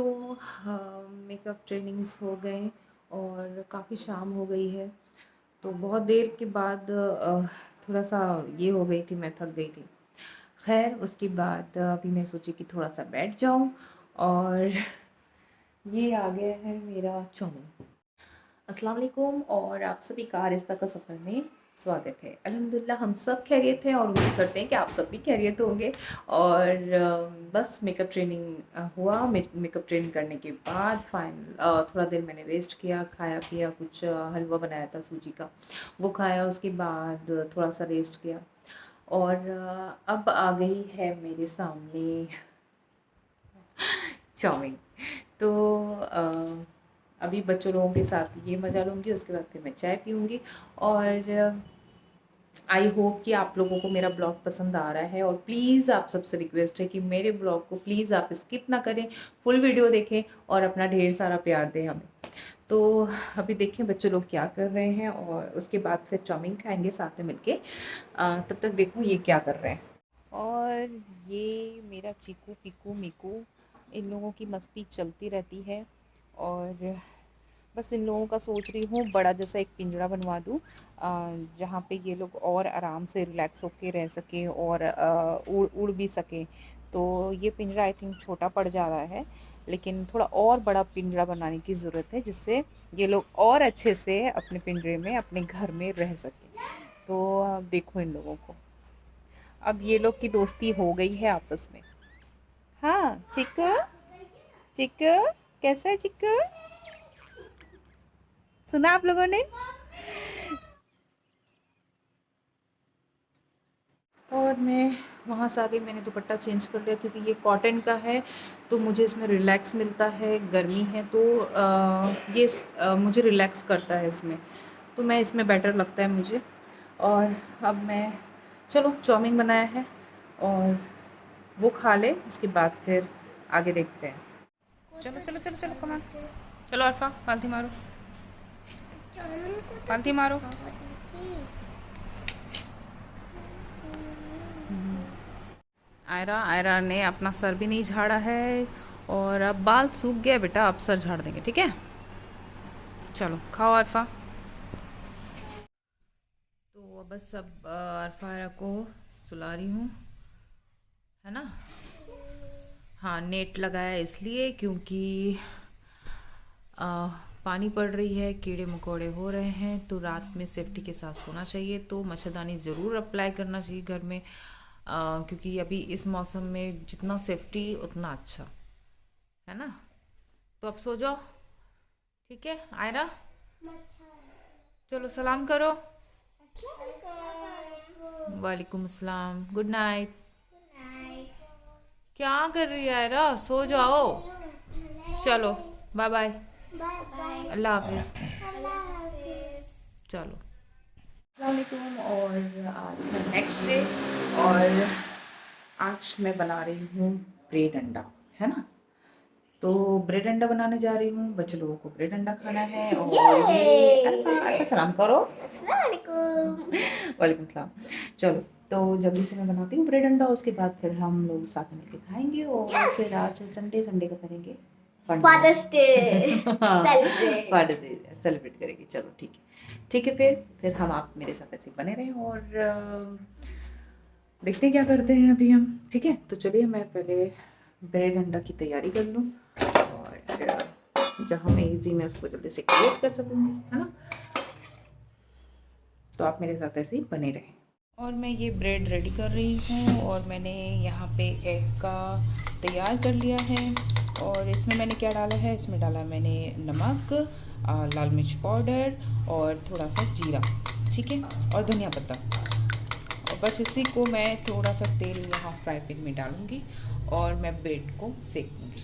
तो makeup trainings हो गए और काफ़ी शाम हो गई है। तो बहुत देर के बाद थोड़ा-सा ये हो गई थी, मैं थक गई थी। ख़ैर उसके बाद अभी मैं सोची कि थोड़ा-सा बैठ जाऊँ और ये आ गया है मेरा चाउमीन। अस्सलाम वालेकुम और आप सभी का रिश्ता का सफ़र में स्वागत है। अल्हम्दुलिल्लाह हम सब खैरियत हैं और उम्मीद करते हैं कि आप सब भी खैरियत होंगे। और बस मेकअप ट्रेनिंग हुआ। मेकअप ट्रेनिंग करने के बाद थोड़ा देर मैंने रेस्ट किया, खाया-पिया, कुछ हलवा बनाया था सूजी का, वो खाया। उसके बाद थोड़ा-सा रेस्ट किया और अब आ गई है मेरे सामने चाउमीन। तो अभी बच्चों लोगों के साथ ये मज़ा लूँगी, उसके बाद फिर मैं चाय पीऊँगी। और आई होप कि आप लोगों को मेरा ब्लॉग पसंद आ रहा है और प्लीज़ आप सबसे रिक्वेस्ट है कि मेरे ब्लॉग को प्लीज़ आप स्किप ना करें, फुल वीडियो देखें और अपना ढेर सारा प्यार दें हमें। तो अभी देखें बच्चे लोग क्या कर रहे हैं और उसके बाद फिर चाउमीन खाएँगे साथ में मिलके। तब तक देखो ये क्या कर रहे हैं। और ये मेरा चीकू, पीकू, मीकू, इन लोगों की मस्ती चलती रहती है। और बस इन लोगों का सोच रही हूँ बड़ा जैसा एक पिंजरा बनवा दूँ, जहाँ पे ये लोग और आराम से रिलैक्स होके रह सकें और उड़ उड़ भी सकें। तो ये पिंजरा आई थिंक छोटा पड़ जा रहा है, लेकिन थोड़ा और बड़ा पिंजरा बनाने की ज़रूरत है जिससे ये लोग और अच्छे से अपने पिंजरे में अपने घर में रह सकें। तो देखो इन लोगों को, अब ये लोग की दोस्ती हो गई है आपस में। हाँ चिक्कू, चिक्कू कैसा है चिक्कू? सुना आप लोगों ने? और मैं वहाँ से आ गई, मैंने दुपट्टा चेंज कर लिया क्योंकि ये कॉटन का है तो मुझे इसमें रिलैक्स मिलता है। गर्मी है तो मुझे रिलैक्स करता है इसमें, तो मैं इसमें बेटर लगता है मुझे। और अब मैं चलो चाउमीन बनाया है और वो खा ले, उसके बाद फिर आगे देखते हैं। चलो चलो चलो चलो कमान, चलो अरफा पालथी मारो, पालथी मारो। आयरा आयरा ने अपना सर भी नहीं झाड़ा है और अब बाल सूख गया बेटा, अब सर झाड़ देंगे, ठीक है? चलो खाओ अरफा। तो बस अब अरफा को सुला रही हूँ, है ना? हाँ नेट लगाया इसलिए क्योंकि पानी पड़ रही है, कीड़े मकोड़े हो रहे हैं, तो रात में सेफ्टी के साथ सोना चाहिए। तो मच्छरदानी ज़रूर अप्लाई करना चाहिए घर में, क्योंकि अभी इस मौसम में जितना सेफ्टी उतना अच्छा, है ना? तो अब सो जाओ, ठीक है? आयरा चलो सलाम करो। वालेकुम अस्सलाम, गुड नाइट। क्या कर रही है आयरा? सो जाओ। चलो बाय बाय, अल्लाह हाफिज़। चलो अस्सलामुअलैकुम। और आज है नेक्स्ट डे और आज मैं बना रही हूँ ब्रेड अंडा, है ना? तो ब्रेड अंडा बनाने जा रही हूँ, बच्चे लोगों को ब्रेड अंडा खाना है। और ये अरफा सलाम करो। वालेकुम सलाम। चलो तो जल्दी से मैं बनाती हूँ ब्रेड अंडा, उसके बाद फिर हम लोग साथ में मिलकर खाएंगे। और फिर आज संडे, संडे का करेंगे father's day celebrate father's day celebrate करेंगे। चलो ठीक है, ठीक है। फिर हम आप मेरे साथ ऐसे बने रहें और देखते हैं क्या करते हैं अभी हम, ठीक है? तो चलिए मैं पहले ब्रेड अंडा की तैयारी कर लूँ और जहाँ मैं इजी में उसको जल्दी से क्रिएट कर सकूँगी, है ना? तो आप मेरे साथ ऐसे ही बने रहें। और मैं ये ब्रेड रेडी कर रही हूँ और मैंने यहाँ पे एग का तैयार कर लिया है। और इसमें मैंने क्या डाला है, इसमें डाला मैंने नमक, लाल मिर्च पाउडर और थोड़ा सा जीरा, ठीक है, और धनिया पत्ता। और बस इसी को मैं थोड़ा सा तेल यहाँ फ्राई पैन में डालूँगी और मैं ब्रेड को सेकूँगी।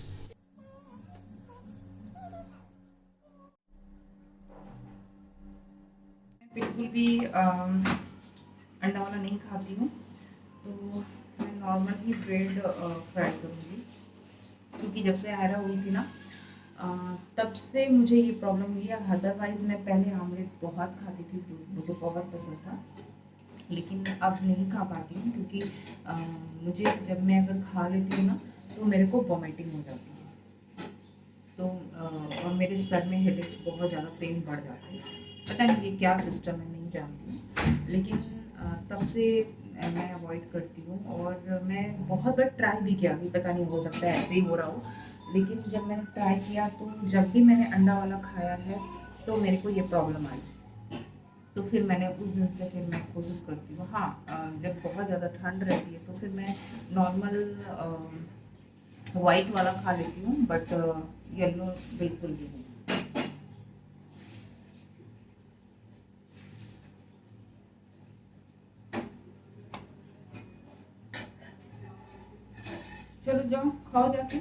बिल्कुल भी अंडा वाला नहीं खाती हूँ, तो मैं नॉर्मल ही ब्रेड फ्राई करूँगी। क्योंकि जब से आयरा हुई थी ना, तब से मुझे ये प्रॉब्लम हुई है। अदरवाइज़ मैं पहले आमलेट बहुत खाती थी, मुझे बहुत पसंद था, लेकिन अब नहीं खा पाती हूँ क्योंकि मुझे जब मैं अगर खा लेती हूँ ना तो मेरे को वॉमिटिंग हो जाती है। मेरे सर में हेडेक्स बहुत ज़्यादा पेन बढ़ जाता है। पता नहीं ये क्या सिस्टम है, नहीं जानती हूँ, लेकिन तब से मैं अवॉइड करती हूँ। और मैं बहुत बार ट्राई भी किया कि पता नहीं हो सकता है ऐसे ही हो रहा हो, लेकिन जब मैंने ट्राई किया तो जब भी मैंने अंडा वाला खाया है तो मेरे को ये प्रॉब्लम आई। तो फिर मैंने उस दिन से फिर मैं कोशिश करती हूँ। हाँ, जब बहुत ज़्यादा ठंड रहती है तो फिर मैं नॉर्मल वाइट वाला खा लेती हूँ, बट येलो बिल्कुल भी नहीं। चलो जाओ खाओ जाके।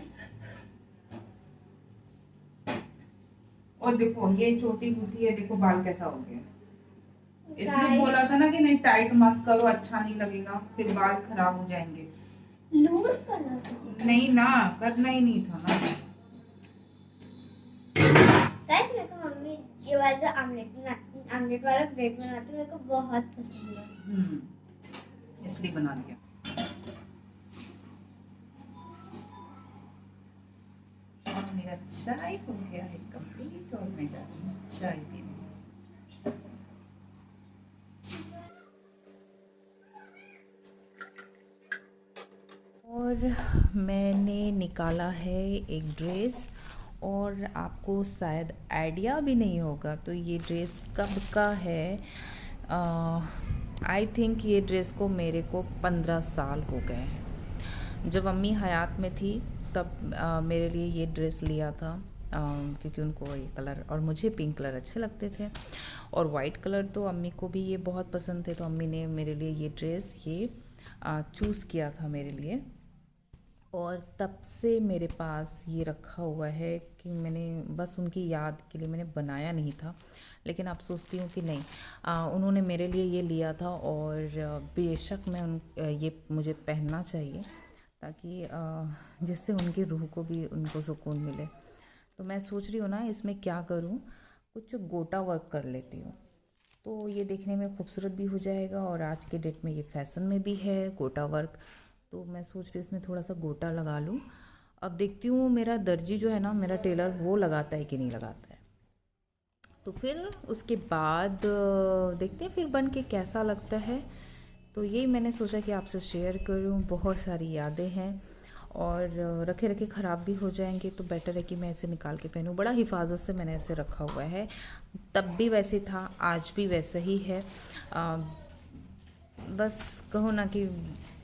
और देखो ये छोटी होती है, देखो बाल कैसा हो गया। इसलिए बोला था ना कि नहीं टाइट मत करो, अच्छा नहीं लगेगा, फिर बाल खराब हो जाएंगे। लूज करना था। नहीं ना, करना ही नहीं था ना। गाइस मेरे को मम्मी ये वाला आमलेट वाला ब्रेड बनाती है, मेरे को बहुत पसंद है। इसलिए बना लिया। और मेरा चाय हो गया है कंप्लीट, और मैं जाती हूँ चाय पीने। और मैंने निकाला है एक ड्रेस, और आपको शायद आइडिया भी नहीं होगा तो ये ड्रेस कब का है। आई थिंक ये ड्रेस को मेरे को 15 साल हो गए हैं। जब अम्मी हयात में थी तब मेरे लिए ये ड्रेस लिया था, क्योंकि उनको ये कलर और मुझे पिंक कलर अच्छे लगते थे, और वाइट कलर तो अम्मी को भी ये बहुत पसंद थे, तो अम्मी ने मेरे लिए ये ड्रेस ये चूज़ किया था मेरे लिए। और तब से मेरे पास ये रखा हुआ है कि मैंने बस उनकी याद के लिए मैंने बनाया नहीं था, लेकिन अब सोचती हूँ कि नहीं, उन्होंने मेरे लिए ये लिया था, और बेशक मैं ये मुझे पहनना चाहिए, ताकि जिससे उनकी रूह को भी उनको सुकून मिले। तो मैं सोच रही हूँ ना इसमें क्या करूँ, कुछ गोटा वर्क कर लेती हूँ, तो ये देखने में खूबसूरत भी हो जाएगा, और आज के डेट में ये फैशन में भी है गोटा वर्क। तो मैं सोच रही हूँ इसमें थोड़ा सा गोटा लगा लूँ। अब देखती हूँ मेरा दर्जी जो है ना, मेरा टेलर, वो लगाता है कि नहीं लगाता है, तो फिर उसके बाद देखते हैं फिर बन के कैसा लगता है। तो यही मैंने सोचा कि आपसे शेयर करूँ। बहुत सारी यादें हैं, और रखे रखे ख़राब भी हो जाएंगे, तो बेटर है कि मैं इसे निकाल के पहनूँ। बड़ा हिफाजत से मैंने इसे रखा हुआ है, तब भी वैसे था, आज भी वैसा ही है। बस कहो ना कि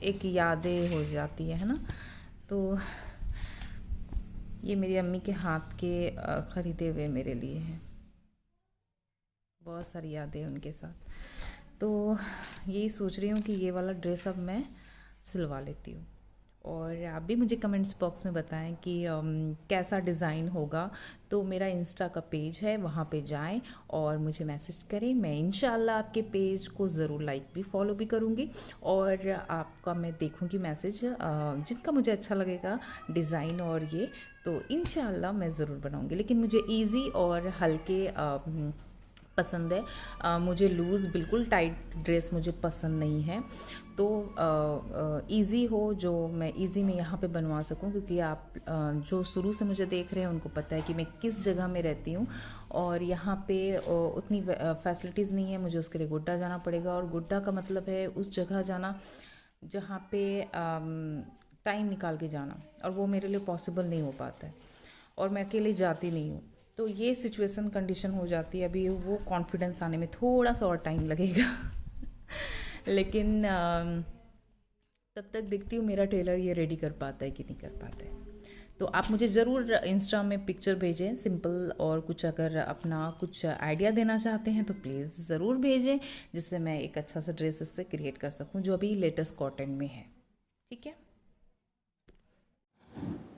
एक यादें हो जाती है ना। तो ये मेरी अम्मी के हाथ के ख़रीदे हुए मेरे लिए हैं, बहुत सारी यादें उनके साथ। तो यही सोच रही हूँ कि ये वाला ड्रेस अब मैं सिलवा लेती हूँ, और आप भी मुझे कमेंट्स बॉक्स में बताएं कि कैसा डिज़ाइन होगा। तो मेरा इंस्टा का पेज है, वहाँ पे जाएं और मुझे मैसेज करें। मैं इंशाल्लाह आपके पेज को ज़रूर लाइक भी फॉलो भी करूँगी, और आपका मैं देखूँगी मैसेज, जिनका मुझे अच्छा लगेगा डिज़ाइन और ये, तो इंशाल्लाह मैं ज़रूर बनाऊँगी। लेकिन मुझे ईज़ी और हल्के पसंद है। मुझे लूज़ बिल्कुल टाइट ड्रेस मुझे पसंद नहीं है, तो इजी हो, जो मैं इजी में यहाँ पे बनवा सकूँ, क्योंकि आप जो शुरू से मुझे देख रहे हैं उनको पता है कि मैं किस जगह में रहती हूँ, और यहाँ पे उतनी फैसिलिटीज़ नहीं है। मुझे उसके लिए गुड्डा जाना पड़ेगा, और गुड्डा का मतलब है उस जगह जाना जहाँ पे टाइम निकाल के जाना, और वो मेरे लिए पॉसिबल नहीं हो पाता है, और मैं अकेले जाती नहीं हूँ। तो ये सिचुएशन कंडीशन हो जाती है। अभी वो कॉन्फिडेंस आने में थोड़ा सा और टाइम लगेगा लेकिन तब तक देखती हूँ मेरा टेलर ये रेडी कर पाता है कि नहीं कर पाता है। तो आप मुझे ज़रूर इंस्टा में पिक्चर भेजें सिंपल, और कुछ अगर अपना कुछ आइडिया देना चाहते हैं तो प्लीज़ ज़रूर भेजें, जिससे मैं एक अच्छा सा ड्रेस इससे क्रिएट कर सकूँ, जो अभी लेटेस्ट कॉटन में है। ठीक है।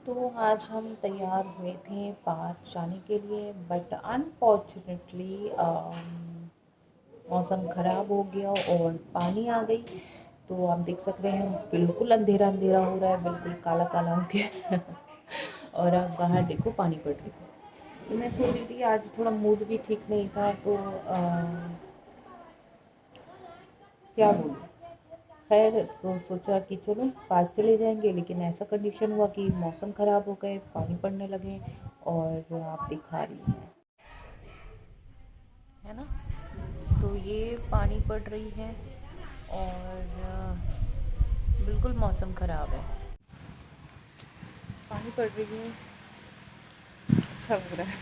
तो आज हम तैयार हुए थे पार्क जाने के लिए, बट अनफॉर्चुनेटली मौसम ख़राब हो गया और पानी आ गई। तो आप देख सकते हैं बिल्कुल अंधेरा अंधेरा हो रहा है, बिल्कुल काला काला हो गया और आप बाहर देखो पानी पड़ रही है। तो मैं सोच रही थी आज थोड़ा मूड भी ठीक नहीं था, तो क्या बोलूँ, खैर तो सोचा कि चलो पार्क चले जाएंगे, लेकिन ऐसा कंडीशन हुआ कि मौसम ख़राब हो गए, पानी पड़ने लगे, और आप दिखा रही हैं, है ना। तो ये पानी पड़ रही है और बिल्कुल मौसम ख़राब है, पानी पड़ रही है, अच्छा लग रहा है।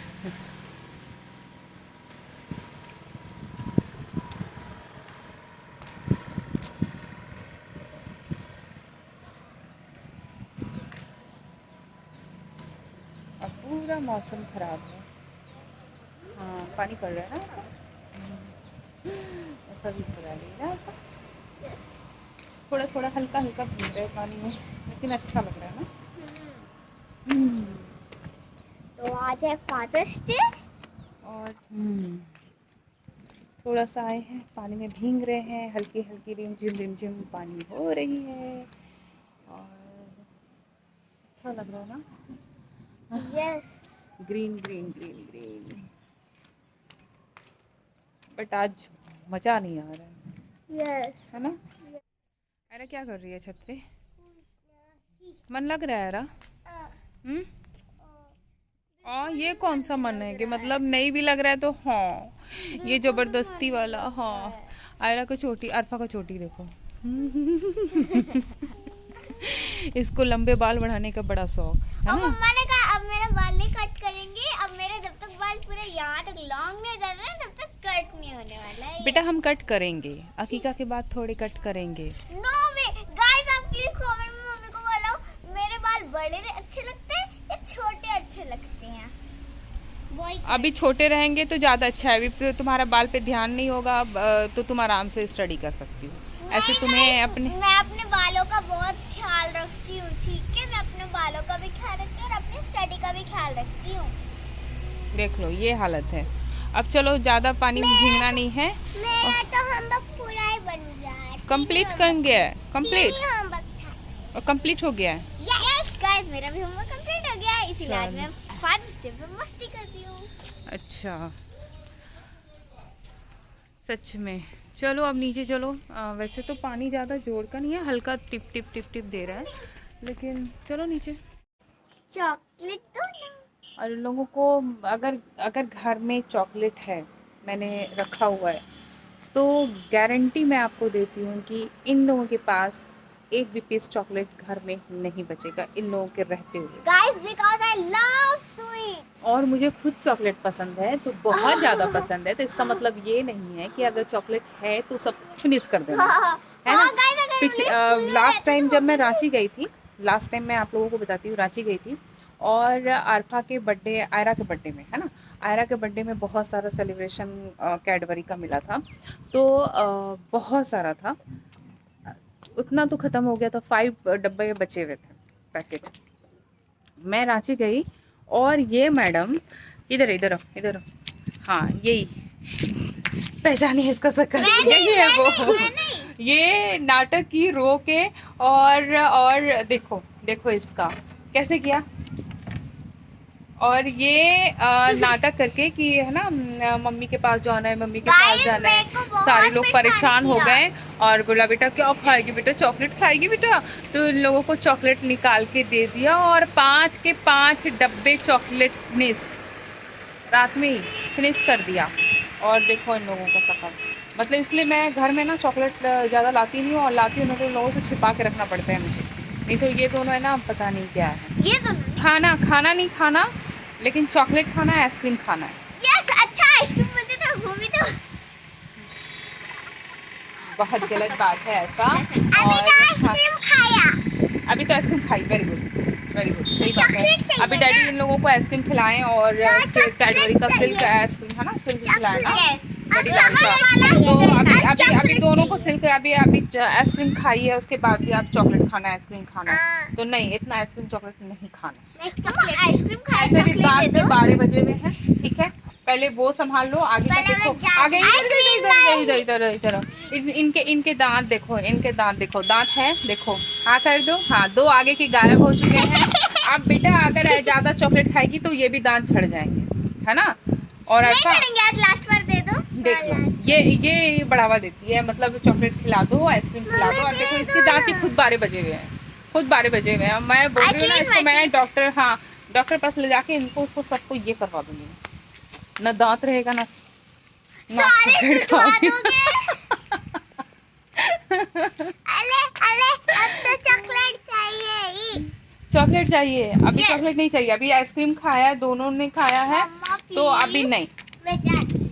अब पूरा मौसम ख़राब है। हाँ पानी पड़ रहा है ना, ऐसा भी पड़ा नहीं ना, थोड़ा थोड़ा हल्का हल्का भीग रहा है पानी में, लेकिन अच्छा लग रहा है ना। तो आज है फादर्स डे और थोड़ा सा आए हैं, पानी में भीग रहे हैं, हल्की हल्की रिम झिम पानी हो रही है और अच्छा लग रहा है ना। Yes green green green green, but आज मज़ा नहीं आ रहा यस है ना। अरे क्या कर रही है छत पे, मन लग रहा है अरा? ये कौन सा मन है कि मतलब नहीं भी लग रहा है तो हाँ, ये जबरदस्ती वाला। हाँ आयरा को चोटी, अरफा को चोटी देखो। इसको लंबे बाल बढ़ाने का बड़ा शौक है ना। मम्मा ने कहा अब मेरे बाल नहीं कट करेंगे, अब मेरे जब तक बाल पूरे यहाँ तक लॉन्ग नहीं हो जाते ना तब तक कट नहीं होने वाला है। बेटा हम कट करेंगे, अकीका के बाद थोड़े कट करेंगे। नो वे गाइस, आप प्लीज कमेंट में मम्मी को बोलो मेरे बाल बड़े अच्छे लगते हैं या छोटे अच्छे लगते हैं। अभी छोटे रहेंगे तो ज़्यादा अच्छा है, अभी तो तुम्हारा बाल पे ध्यान नहीं होगा, तो तुम आराम से स्टडी कर सकती हो। ऐसे तुम्हें अपने, मैं अपने बालों का बहुत ख्याल रखती हूँ, ठीक है। मैं अपने बालों का भी ख्याल रखती हूँ और अपनी स्टडी का भी ख्याल रखती हूँ। देख लो ये हालत है। अब चलो ज़्यादा पानी में भीगना नहीं है। मेरा तो होमवर्क पूरा ही बन गया है, कंप्लीट कर गया है, कंप्लीट होमवर्क था और कंप्लीट हो गया है। यस गाइस, मेरा भी होमवर्क कंप्लीट हो गया है, इसीलिए आज मैं फादर्स डे पे मस्ती कर रही हूँ। अच्छा सच में, चलो अब नीचे चलो। वैसे तो पानी ज़्यादा जोर का नहीं है, हल्का टिप टिप टिप टिप दे रहा है, लेकिन चलो नीचे। चॉकलेट तो ना, और इन लोगों को अगर अगर घर में चॉकलेट है, मैंने रखा हुआ है, तो गारंटी मैं आपको देती हूँ कि इन लोगों के पास एक भी पीस चॉकलेट घर में नहीं बचेगा इन लोगों के रहते हुए। Guys because I love sweet और मुझे खुद चॉकलेट पसंद है, तो बहुत ज़्यादा पसंद है, तो इसका मतलब ये नहीं है कि अगर चॉकलेट है तो सब फिनिश कर देना है ना। लास्ट टाइम जब मैं रांची गई थी, लास्ट टाइम मैं आप लोगों को बताती हूँ, रांची गई थी और आरफा के बर्थडे, आयरा के बर्थडे में, है ना, आयरा के बर्थडे में बहुत सारा सेलिब्रेशन कैडबरी का मिला था, तो बहुत सारा था, उतना तो ख़त्म हो गया था, 5 डब्बे बचे हुए थे पैकेट। मैं रांची गई और ये मैडम, इधर इधर इधर, हाँ यही पहचानिए इसका शक्ल, यही है वो। ये नाटक की रो के और देखो देखो इसका कैसे किया, और ये नाटक करके कि है ना मम्मी के पास जाना है, मम्मी के पास जाना है, सारे लोग परेशान हो गए और बोला बेटा क्या खाएगी बेटा, चॉकलेट खाएगी बेटा, तो इन लोगों को चॉकलेट निकाल के दे दिया और 5 के 5 डब्बे चॉकलेट फिनिश, रात में ही फिनिश कर दिया। और देखो इन लोगों का शक्ल, मतलब इसलिए मैं घर में ना चॉकलेट ज़्यादा लाती नहीं हूँ, और लाती हूँ तो लोगों से छिपा के रखना पड़ता है मुझे, नहीं तो ये दोनों है ना पता नहीं क्या है, ये दोनों खाना नहीं खाना, लेकिन चॉकलेट खाना है, आइसक्रीम खाना है। यस अच्छा आइसक्रीम बोलते थे वो भी तो बहुत गलत बात है ऐसा। अभी तो आइसक्रीम खाया, अभी तो आइसक्रीम खाई, वेरी गुड वेरी गुड, सही बात है। अभी डैडी इन लोगों को आइसक्रीम खिलाएं और कैडबरी का सिल्क आइसक्रीम है ना, सिल्क खिलाएं ना डैडी का, तो अभी दोनों को सिल्क, अभी आइसक्रीम खाई है, उसके बाद भी आप चॉकलेट खाना है, आइसक्रीम खाना है, तो नहीं इतना आइसक्रीम चॉकलेट नहीं खाना। आइसक्रीम खाया, ऐसे भी रात के 12 बजे हुए हैं, ठीक है, पहले वो संभाल लो, आगे का देखो, आगे इधर इधर इधर, इनके दांत देखो, इनके दांत देखो, दांत है देखो, हाँ कर दो, हाँ 2 आगे के गायब हो चुके हैं। अब बेटा अगर ज़्यादा चॉकलेट खाएगी तो ये भी दांत झड़ जाएंगे, है ना, और ऐसा लास्ट बार दे दो, देख लो ये बढ़ावा देती है, मतलब चॉकलेट खिला दो, आइसक्रीम खिला दो, और देखो इसके दांत ही खुद 12 बजे हुए हैं, खुद 12 बजे हुए हैं। मैं बोल रही हूँ ना इसको, मैं डॉक्टर, हाँ डॉक्टर पास ले जाके इनको उसको सबको ये करवा दूंगी, ना दांत रहेगा ना सारे चॉकलेट टुटवा खाओगी। दोगे। अले अले अब तो चॉकलेट चाहिए ही। चॉकलेट चाहिए? अभी Yes. चॉकलेट नहीं चाहिए, अभी आइसक्रीम खाया है, दोनों ने खाया है, मम्मा, तो अभी please। नहीं। मैं जाती हूँ।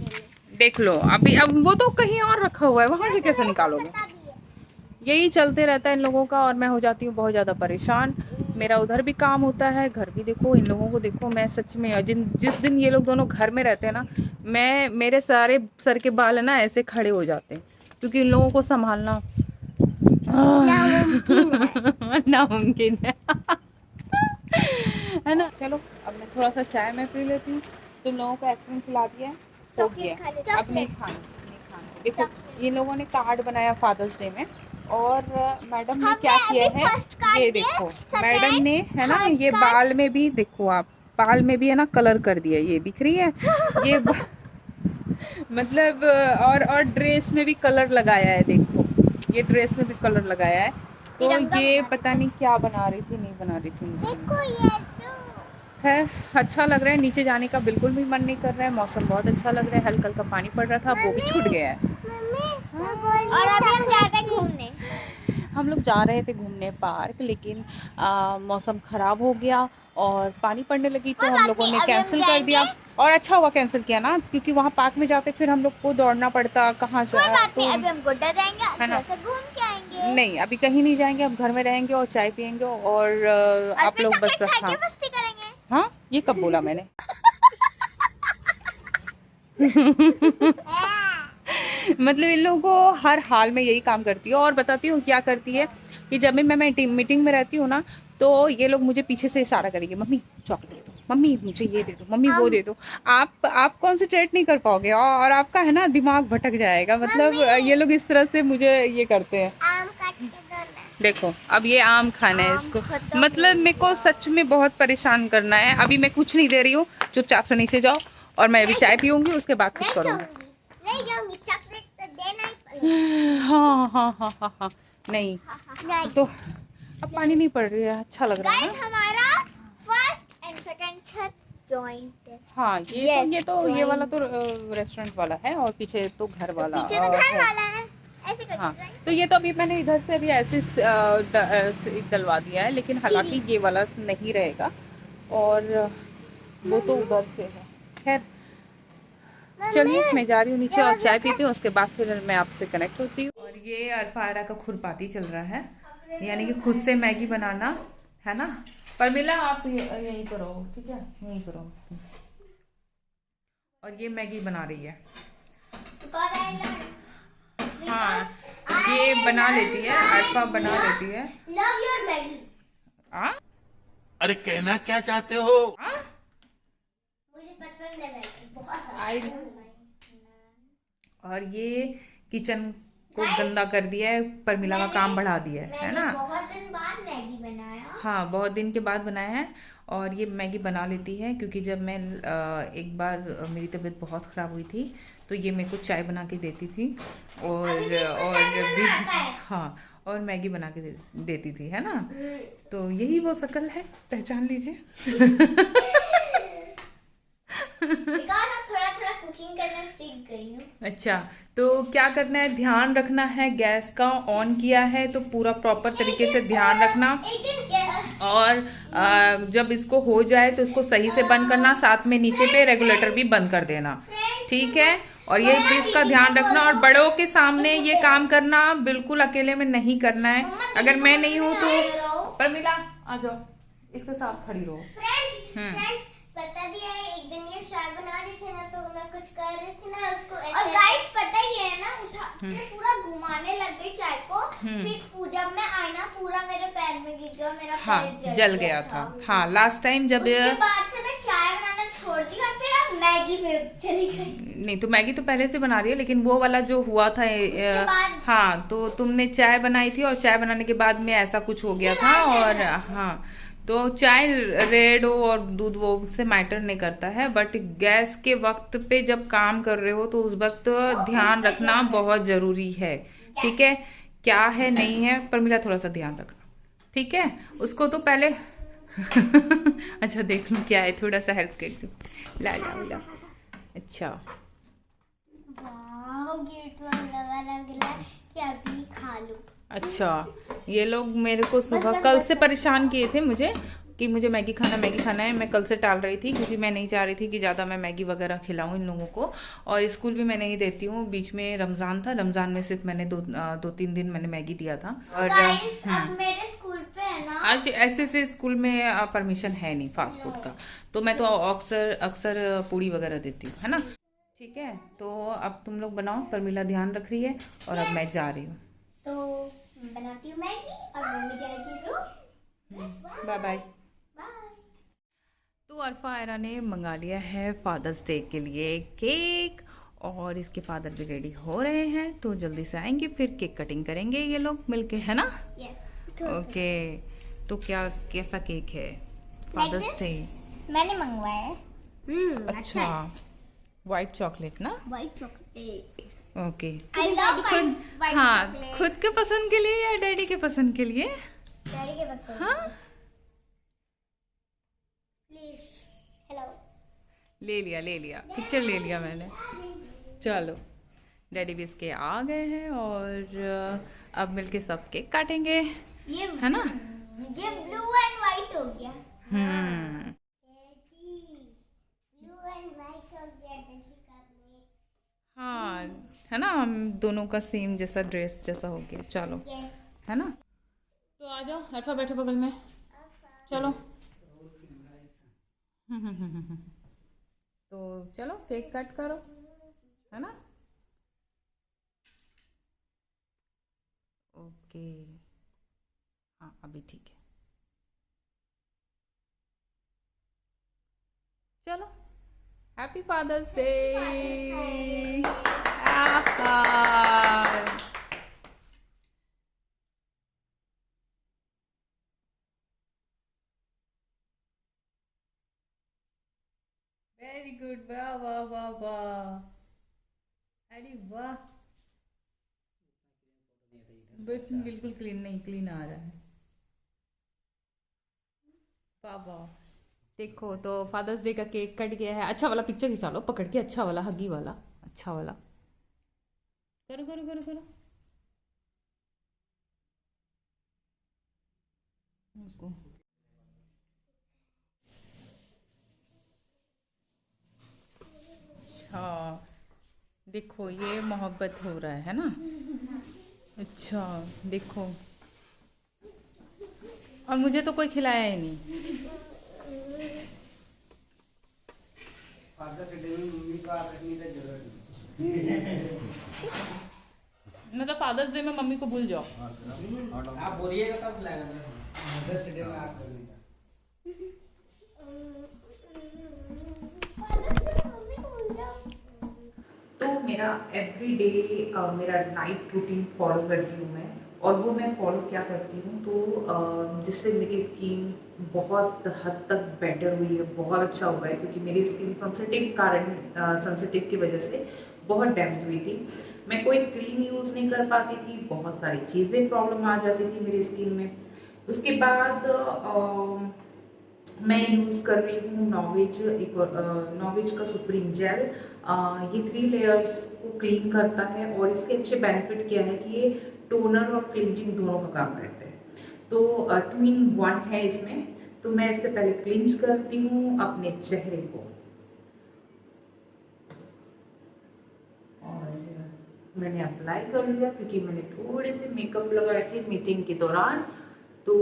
देख लो अभी, अब वो तो कहीं और रखा हुआ है, वहां से कैसे निकालोगे? पता भी है। यही चलते रहता है इन लोगों का, और मैं हो जाती हूँ बहुत ज़्यादा परेशान। मेरा उधर भी काम होता है, घर भी देखो, इन लोगों को देखो। मैं सच में जिस दिन ये लोग दोनों घर में रहते हैं ना, मेरे सारे सर के बाल है ना ऐसे खड़े हो जाते हैं, क्योंकि इन लोगों को संभालना नामुमकिन है। नामुमकिन है ना। चलो अब मैं थोड़ा सा चाय में पी लेती हूँ। तुम लोगों को आइसक्रीम खिला दिया है, हो गया, चॉकलेट खा ले, अब नहीं चॉकलेट। खाना, नहीं खाना। देखो ये लोगों ने कार्ड बनाया फादर्स डे में, और मैडम ने क्या हमने किया अभी है, फर्स्ट कार्ड ये दिया, देखो सेकंड, मैडम ने है ना, थर्ड ये कार्ड। बाल में भी देखो, आप बाल में भी है ना कलर कर दिया, ये दिख रही है ये मतलब, और ड्रेस में भी कलर लगाया है, देखो ये ड्रेस में भी कलर लगाया है। तो तिरंगा ये बना पता नहीं क्या बना रही थी, नहीं बना रही थी, मुझे नहीं देखो पता। ये तो। है, अच्छा लग रहा है, नीचे जाने का बिल्कुल भी मन नहीं कर रहा है, मौसम बहुत अच्छा लग रहा है, हल्का हल्का पानी पड़ रहा था, वो भी छूट गया है। और अभी हम जा रहे हैं घूमने। हम लोग जा रहे थे घूमने पार्क, लेकिन मौसम ख़राब हो गया और पानी पड़ने लगी, तो कोई हम बात लोगों नहीं, ने अभी हम कैंसिल कर जाएंगे। दिया। और अच्छा हुआ कैंसिल किया ना, क्योंकि वहाँ पार्क में जाते फिर हम लोग को दौड़ना पड़ता, कहाँ कोई जा बात तो। नहीं, अभी हम गोड्डा जाएंगे, है ना, थोड़ा सा घूम के आएंगे। नहीं अभी कहीं नहीं जाएंगे, अब घर में रहेंगे और चाय पियेंगे, और और आप फिर लोग बस। चॉकलेट खा हाँ के मस्ती करेंगे। हाँ, ये कब बोला मैंने? मतलब इन लोगों को हर हाल में यही काम करती है। और बताती हूँ क्या करती है, कि जब भी मैं मीटिंग में रहती हूँ ना, तो ये लोग मुझे पीछे से इशारा करेंगे, मम्मी चॉकलेट दो, मम्मी मुझे ये दे दो, मम्मी वो दे दो। आप कॉन्सेंट्रेट नहीं कर पाओगे, और आपका है ना दिमाग भटक जाएगा। मतलब ये लोग इस तरह से मुझे ये करते हैं। आम काट के दो ना। देखो अब ये आम खाना है आम इसको, खत्म मतलब हो मेरे को गया। सच में बहुत परेशान करना है। अभी मैं कुछ नहीं दे रही हूँ, चुपचाप से नीचे जाओ, और मैं अभी चाय पीऊँगी, उसके बाद कुछ नहीं करूँगी। जाऊंगी, नहीं जाऊंगी, चॉकलेट तो देना ही पड़ेगा। हाँ हाँ हाँ हाँ हाँ, नहीं नहीं। तो अब पानी नहीं पड़ रही है, अच्छा लग रहा है गाइस ना। हमारा फर्स्ट एंड सेकंड छत जॉइंट है। हाँ Yes, ये वाला तो joint। रेस्टोरेंट वाला है, और पीछे तो घर वाला पीछे तो घर है। वाला है, ऐसे करके हाँ, joint। तो ये तो अभी मैंने इधर से अभी ऐसे डलवा दिया है, लेकिन हालांकि ये वाला नहीं रहेगा, और वो तो उधर से है। खैर चलिए, मैं जा रही हूँ नीचे और चाय पीती हूँ, उसके बाद फिर मैं आपसे कनेक्ट होती हूँ। और ये अरफारा का खुरपाती चल रहा है, यानी कि खुद से मैगी बनाना, है ना। पर मिला आप यहीं पर रहो, ठीक है, यहीं पर रहो। और ये मैगी बना रही है। हाँ, ये बना लेती है, अरफा बना लेती है। Love your Maggi. हाँ, अरे कहना क्या चाहते हो? मुझे पसंद है मैगी बहुत। आई। और ये किचन को गंदा कर दिया है, परमिला का काम बढ़ा दिया है ना। बहुत दिन बाद मैगी बनाया। हाँ, बहुत दिन के बाद बनाया है। और ये मैगी बना लेती है, क्योंकि जब मैं एक बार मेरी तबीयत बहुत ख़राब हुई थी, तो ये मेरे को चाय बना के देती थी, और भी हाँ, और मैगी बना के देती थी, है ना। तो यही वो शक्ल है, पहचान लीजिए। थोड़ा थोड़ा कुकिंग करना सीख गई हूँ। अच्छा, तो क्या करना है, ध्यान रखना है, गैस का ऑन किया है तो पूरा प्रॉपर तरीके से ध्यान रखना, एक दिन क्या और जब इसको हो जाए तो इसको सही से बंद करना, साथ में नीचे पे रेगुलेटर भी बंद कर देना, ठीक है। और ये भी इसका ध्यान रखना, और बड़ों के सामने ये काम करना बिल्कुल अकेले में नहीं करना है। अगर मैं नहीं हूँ तो परमिला आ जाओ, इसके साथ खड़ी रहो। फ्रेंड्स पता भी है, एक दिन ये चाय बना रही थी ना, तो मैं कुछ कर रही थी ना उसको ऐसे। और गाइस पता ही है ना, उठा के पूरा घुमाने लग गई चाय को। फिर जब मैं आई ना, पूरा मेरे पैर में गिर गया, मेरा हाँ, पैर जल गया था। हाँ, लास्ट टाइम जब उसके बाद से मैं चाय बनाना छोड़ दी, और फिर अब मैगी पे चली गई। नहीं, तो मैगी तो पहले से बना रही है, लेकिन वो वाला जो हुआ था हाँ, तो तुमने चाय बनाई थी, और चाय बनाने के बाद में ऐसा कुछ हो गया था। और हाँ, तो चाय रेड हो और दूध वो उससे मैटर नहीं करता है, बट गैस के वक्त पे जब काम कर रहे हो तो उस वक्त ध्यान रखना बहुत ज़रूरी है, ठीक है। क्या है नहीं है, परमिला थोड़ा सा ध्यान रखना, ठीक है। उसको तो पहले अच्छा देख लूँ क्या है, थोड़ा सा हेल्प कर दूँ। ला ला ला। अच्छा वाह गेट लग रहा है कि अभी खा लूं। अच्छा, ये लोग मेरे को सुबह बस, कल बस, से बस। परेशान किए थे मुझे कि मुझे मैगी खाना है। मैं कल से टाल रही थी क्योंकि मैं नहीं चाह रही थी कि ज़्यादा मैं मैगी वगैरह खिलाऊं इन लोगों को। और स्कूल भी मैं नहीं देती हूँ। बीच में रमज़ान था, रमज़ान में सिर्फ मैंने 2-3 दिन मैंने मैगी दिया था। और गाइस अब मेरे स्कूल पे है ना, आज ऐसे से स्कूल में परमिशन है नहीं फास्ट फूड का, तो मैं तो अक्सर अक्सर पूड़ी वगैरह देती हूँ, है ना। ठीक है, तो अब तुम लोग बनाओ, परमिला ध्यान रख रही है और अब मैं जा रही हूँ। तो बनाती हूँ मैगी और मम्मी जाएगी रूम। Bye bye. बाय। तो अल्फा आयरा ने मंगा लिया है फादर्स डे के लिए केक, और इसके फादर भी रेडी हो रहे हैं, तो जल्दी से आएंगे फिर केक कटिंग करेंगे ये लोग मिलके, है ना। यस। ओके, तो क्या कैसा केक है फादर्स डे? मैंने मंगवाया है। अच्छा, वाइट चॉकलेट ना। White chocolate. Okay, I love खुद, व्हाइट हाँ चॉकलेट। खुद के पसंद के लिए या डैडी के पसंद के लिए? डैडी के पास। हाँ, प्लीज। हेलो। ले लिया पिक्चर ले लिया मैंने। चलो, डैडी भी इसके आ गए हैं और अब मिलके सब केक काटेंगे, ये है ना। ये ब्लू एंड व्हाइट हो गया। हम्म, ब्लू एंड व्हाइट हो गया डैडी का में। हाँ है ना, हम दोनों का सेम जैसा ड्रेस जैसा हो गया। चलो, यस। है ना। तो आ जाओ, अल्फा बैठो बगल में, चलो। तो चलो केक कट करो, है ना। ओके, हाँ अभी ठीक है। चलो, happy father's day. Very good, वाह वाह वाह वाह, अरे वाह, बिल्कुल क्लीन नहीं, क्लीन आ रहा है। वाह वाह, देखो तो फादर्स डे का केक कट गया है। अच्छा वाला पिक्चर खिंचा लो पकड़ के, अच्छा वाला हगी वाला, अच्छा वाला करो करो करो करो। उसको हाँ, देखो ये मोहब्बत हो रहा है ना। अच्छा देखो, और मुझे तो कोई खिलाया ही नहीं। मतलब फादर्स डे में मम्मी को भूल जाओ। आप बोलिएगा तब खिलाएगा मदर्स डे में आप कर दीजिए। तो मेरा एवरी डे मेरा नाइट रूटीन फॉलो करती हूँ मैं, और वो मैं फॉलो क्या करती हूँ तो जिससे मेरी स्किन बहुत हद तक बेटर हुई है, बहुत अच्छा हुआ है, क्योंकि मेरी स्किन सेंसिटिव की वजह से बहुत डैमेज हुई थी। मैं कोई क्रीम यूज़ नहीं कर पाती थी, बहुत सारी चीज़ें प्रॉब्लम आ जाती थी मेरी स्किन में। उसके बाद मैं यूज़ कर रही हूँ नॉवेज का सुप्रीम जेल। ये 3 लेयर्स को क्लीन करता है, और इसके अच्छे बेनिफिट क्या है कि ये टोनर और क्लिंजिंग दोनों का काम करते हैं। तो 2 in 1 है इसमें। तो मैं इससे पहले क्लिंज करती हूँ अपने चेहरे को, और मैंने अप्लाई कर लिया क्योंकि मैंने थोड़े से मेकअप लगा रखे मीटिंग के दौरान, तो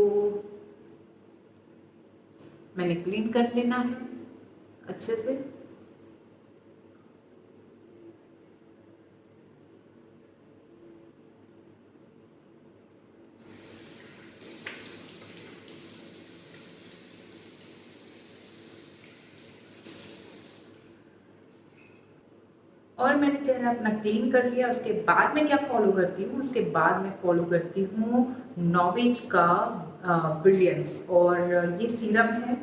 मैंने क्लीन कर लेना है अच्छे से। और मैंने चेहरा अपना क्लीन कर लिया। उसके बाद मैं क्या फॉलो करती हूँ, उसके बाद मैं फॉलो करती हूँ नॉवेज का ब्रिलियंस, और ये सीरम है,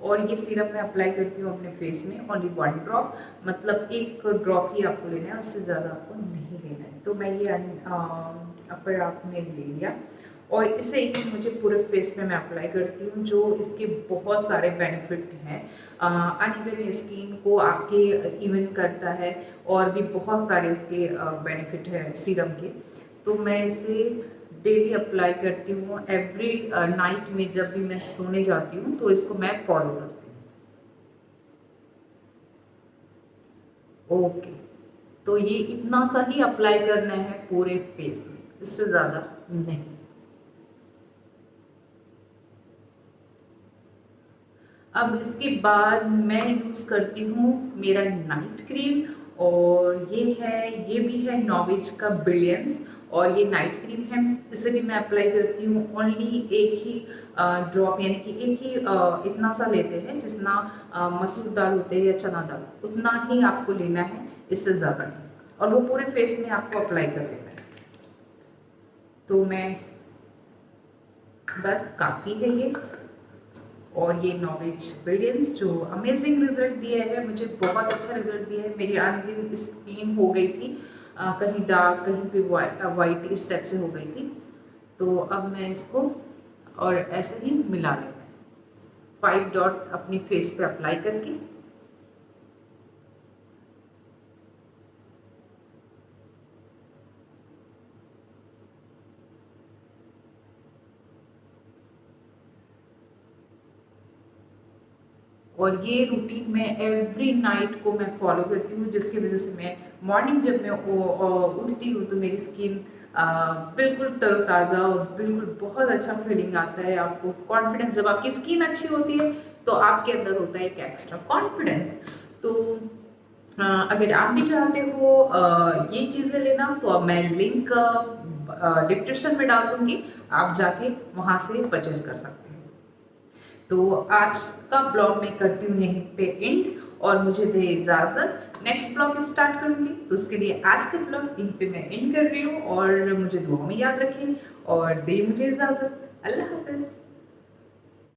और ये सीरम मैं अप्लाई करती हूँ अपने फेस में, ओनली 1 ड्रॉप, मतलब 1 ड्रॉप ही आपको लेना है, उससे ज़्यादा आपको नहीं लेना है। तो मैं ये अपर आप में ले लिया, और इसे ही मुझे पूरे फेस पे मैं अप्लाई करती हूँ, जो इसके बहुत सारे बेनिफिट हैं। अनइवन स्किन को आपके इवन करता है, और भी बहुत सारे इसके बेनिफिट हैं सीरम के। तो मैं इसे डेली अप्लाई करती हूँ। एवरी नाइट में जब भी मैं सोने जाती हूँ तो इसको मैं फॉलो करती हूँ। ओके, तो ये इतना सा ही अप्लाई करना है पूरे फेस में, इससे ज़्यादा नहीं। अब इसके बाद मैं यूज़ करती हूँ मेरा नाइट क्रीम, और ये भी है नॉवेज का ब्रिलियंस, और ये नाइट क्रीम है। इसे भी मैं अप्लाई करती हूँ ओनली एक ही ड्रॉप, यानी कि एक ही इतना सा लेते हैं जितना मसूर दाल होते हैं या चना दाल, उतना ही आपको लेना है, इससे ज़्यादा नहीं, और वो पूरे फेस में आपको अप्लाई कर लेना है। तो मैं बस काफ़ी है ये, और ये नॉवेज ब्रिलियंस जो अमेजिंग रिजल्ट दिया है, मुझे बहुत अच्छा रिजल्ट दिया है। मेरी अनइवन स्किन हो गई थी, कहीं डार्क कहीं पे वाइट, इस टाइप से हो गई थी। तो अब मैं इसको और ऐसे ही मिला लेना है 5 डॉट अपनी फेस पे अप्लाई करके। और ये रूटीन मैं एवरी नाइट को मैं फॉलो करती हूँ, जिसकी वजह से मैं मॉर्निंग जब मैं उठती हूँ तो मेरी स्किन बिल्कुल तरोताज़ा और बिल्कुल बहुत अच्छा फीलिंग आता है। आपको कॉन्फिडेंस, जब आपकी स्किन अच्छी होती है तो आपके अंदर होता है एक एक्स्ट्रा कॉन्फिडेंस। तो अगर आप भी चाहते हो ये चीज़ें लेना, तो अब मैं लिंक डिस्क्रिप्शन में डाल दूँगी, आप जाके वहाँ से परचेज कर सकते हैं। तो आज का ब्लॉग मैं करती हूँ यहीं पे एंड, और मुझे दे इजाज़त। नेक्स्ट ब्लॉग स्टार्ट करूँगी, तो उसके लिए आज का ब्लॉग यहीं पे मैं एंड कर रही हूँ, और मुझे दुआ में याद रखें और दे मुझे इजाज़त। अल्लाह हाफ़िज़।